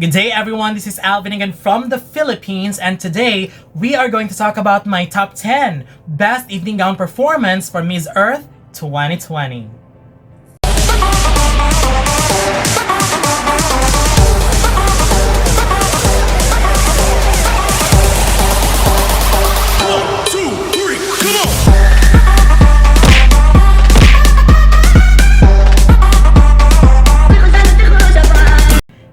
Good day everyone, this is Alvin again from the Philippines, and today we are going to talk about my top 10 best evening gown performance for Miss Earth 2020.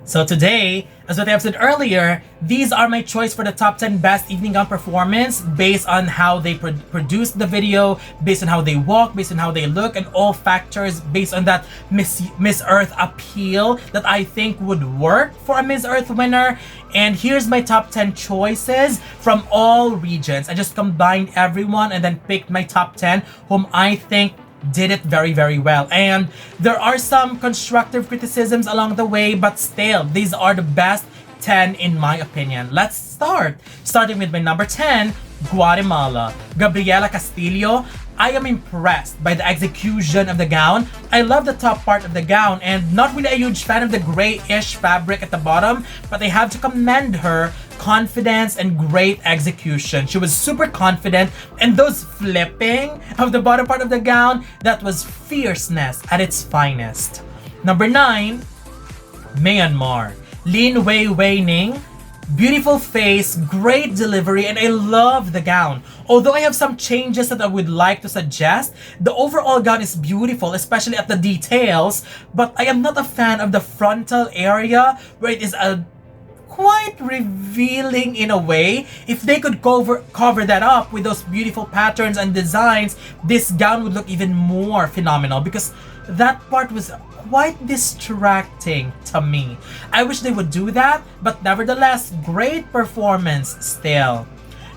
So today, as what I have said earlier, these are my choice for the top 10 best evening gown performance based on how they produced the video, based on how they walk, based on how they look, and all factors based on that Miss Earth appeal that I think would work for a Miss Earth winner. And here's my top 10 choices from all regions. I just combined everyone and then picked my top 10 whom I think did it very well. And there are some constructive criticisms along the way, but still, these are the best 10 in my opinion. Let's start. Starting with my number 10, Guatemala, Gabriela Castillo. I am impressed by the execution of the gown. I love the top part of the gown and not really a huge fan of the grayish fabric at the bottom, but I have to commend her confidence and great execution. She was super confident, and those flipping of the bottom part of the gown, that was fierceness at its finest. Number 9, Myanmar, Lin Wei Ning. Beautiful face, great delivery, and I love the gown. Although I have some changes that I would like to suggest, the overall gown is beautiful, especially at the details, but I am not a fan of the frontal area where it is quite revealing in a way. If they could cover that up with those beautiful patterns and designs, this gown would look even more phenomenal because that part was quite distracting to me. I wish they would do that, but nevertheless, great performance still.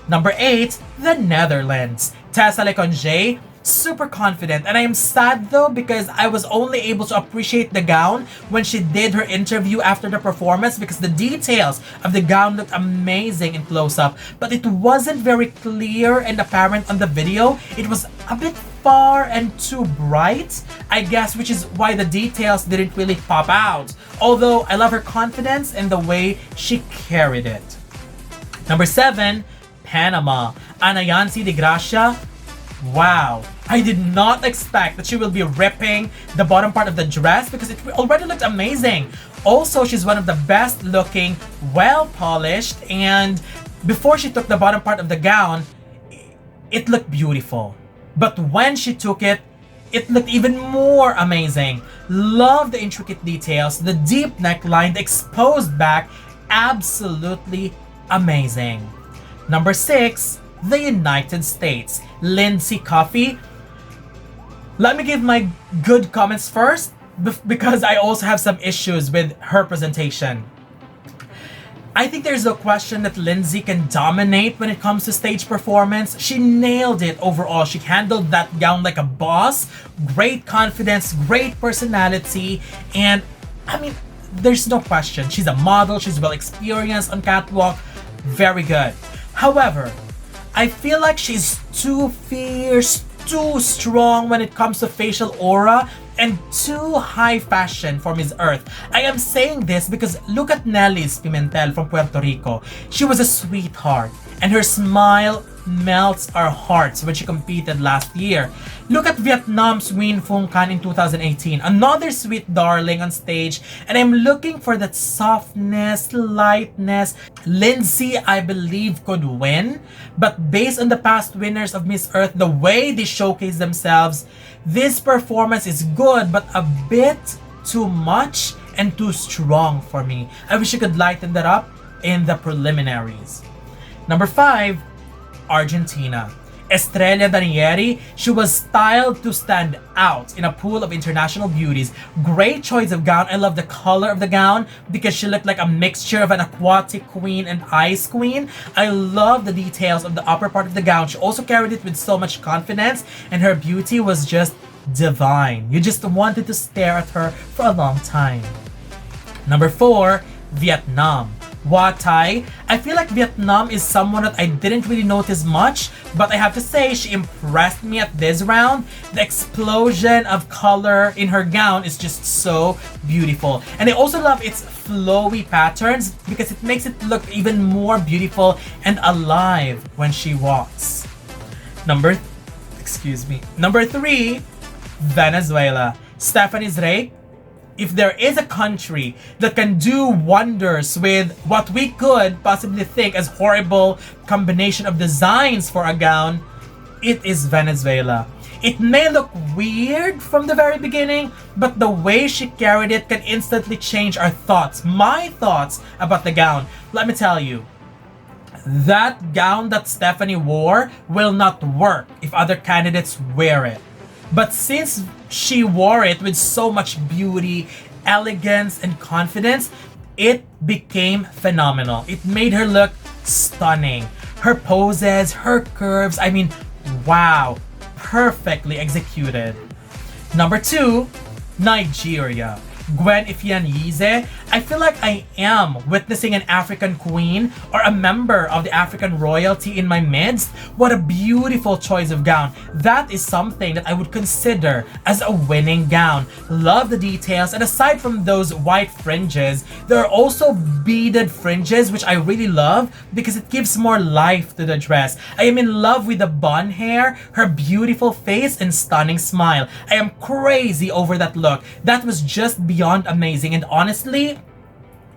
Number 8, the Netherlands, Tessa Conge. Super confident, and I am sad though because I was only able to appreciate the gown when she did her interview after the performance, because the details of the gown looked amazing in close-up, but it wasn't very clear and apparent on the video. It was a bit far and too bright, I guess, which is why the details didn't really pop out. Although I love her confidence and the way she carried it. Number 7, Panama, Anayanci de Gracia. Wow, I did not expect that she will be ripping the bottom part of the dress because it already looked amazing. Also, she's one of the best looking, well polished, and before she took the bottom part of the gown, it looked beautiful. But when she took it, it looked even more amazing. Love the intricate details, the deep neckline, the exposed back, absolutely amazing. Number 6, the United States, Lindsey Coffey. Let me give my good comments first because I also have some issues with her presentation. I think there's no question that Lindsey can dominate when it comes to stage performance. She nailed it overall. She handled that gown like a boss. Great confidence, great personality, and I mean, there's no question. She's a model, she's well experienced on catwalk. Very good. However, I feel like she's too fierce, too strong when it comes to facial aura, and too high fashion for Miss Earth. I am saying this because look at Nelly's Pimentel from Puerto Rico. She was a sweetheart, and her smile melts our hearts when she competed last year. Look at Vietnam's Nguyen Phuong Can in 2018, another sweet darling on stage, and I'm looking for that softness, lightness. Lindsey, I believe, could win, but based on the past winners of Miss Earth, the way they showcase themselves, this performance is good, but a bit too much and too strong for me. I wish you could lighten that up in the preliminaries. Number 5, Argentina, Estrella Danieri. She was styled to stand out in a pool of international beauties. Great choice of gown. I love the color of the gown because she looked like a mixture of an aquatic queen and ice queen. I love the details of the upper part of the gown. She also carried it with so much confidence, and her beauty was just divine. You just wanted to stare at her for a long time. Number 4, Vietnam, Thai. I feel like Vietnam is someone that I didn't really notice much, but I have to say she impressed me at this round. The explosion of color in her gown is just so beautiful. And I also love its flowy patterns because it makes it look even more beautiful and alive when she walks. Number 3, Venezuela. Stephany Zreik. If there is a country that can do wonders with what we could possibly think as horrible combination of designs for a gown, it is Venezuela. It may look weird from the very beginning, but the way she carried it can instantly change my thoughts about the gown. Let me tell you, that gown that Stephany wore will not work if other candidates wear it. But since she wore it with so much beauty, elegance, and confidence, it became phenomenal. It made her look stunning. Her poses, her curves, I mean, wow, perfectly executed. Number 2, Nigeria. Gwen Ifeanyieze. I feel like I am witnessing an African queen or a member of the African royalty in my midst. What a beautiful choice of gown. That is something that I would consider as a winning gown. Love the details, and aside from those white fringes, there are also beaded fringes which I really love because it gives more life to the dress. I am in love with the bun hair, her beautiful face, and stunning smile. I am crazy over that look. That was just beyond amazing, and honestly,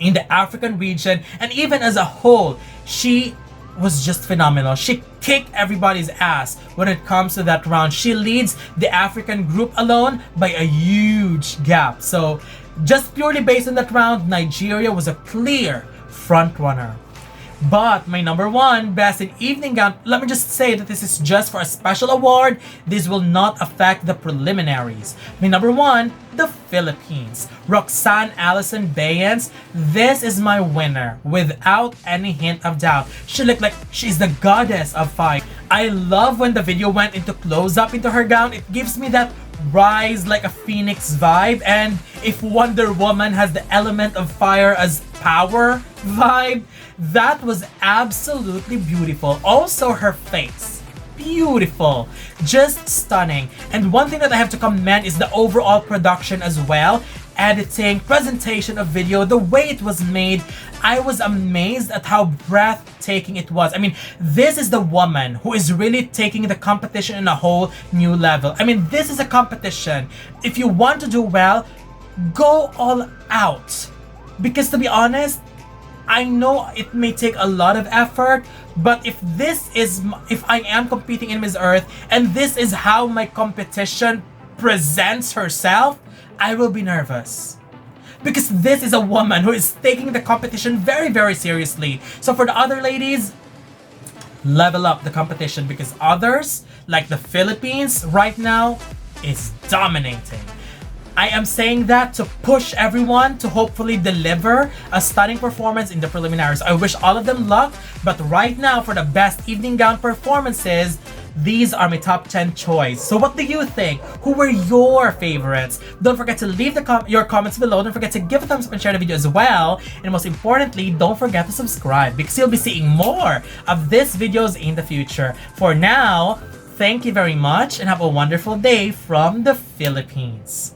in the African region and even as a whole, she was just phenomenal. She kicked everybody's ass when it comes to that round. She leads the African group alone by a huge gap. So just purely based on that round, Nigeria was a clear front runner. But my number 1 best in evening gown, let me just say that this is just for a special award. This will not affect the preliminaries. My number 1, the Philippines. Roxanne, Allison, Baeyens. This is my winner without any hint of doubt. She looked like she's the goddess of fire. I love when the video went into close-up into her gown. It gives me that rise like a phoenix vibe, and if Wonder Woman has the element of fire as power vibe, that was absolutely beautiful. Also her face, beautiful, just stunning. And one thing that I have to commend is the overall production as well. Editing, presentation of video, the way it was made, I was amazed at how breathtaking it was. I mean, this is the woman who is really taking the competition in a whole new level. I mean, this is a competition. If you want to do well, go all out. Because to be honest, I know it may take a lot of effort, but if I am competing in Miss Earth and this is how my competition presents herself, I will be nervous. Because this is a woman who is taking the competition very, very seriously. So for the other ladies, level up the competition because others, like the Philippines right now, is dominating. I am saying that to push everyone to hopefully deliver a stunning performance in the preliminaries. I wish all of them luck, but right now for the best evening gown performances, these are my top 10 choice. So what do you think? Who were your favorites? Don't forget to leave your comments below. Don't forget to give a thumbs up and share the video as well. And most importantly, don't forget to subscribe because you'll be seeing more of these videos in the future. For now, thank you very much and have a wonderful day from the Philippines.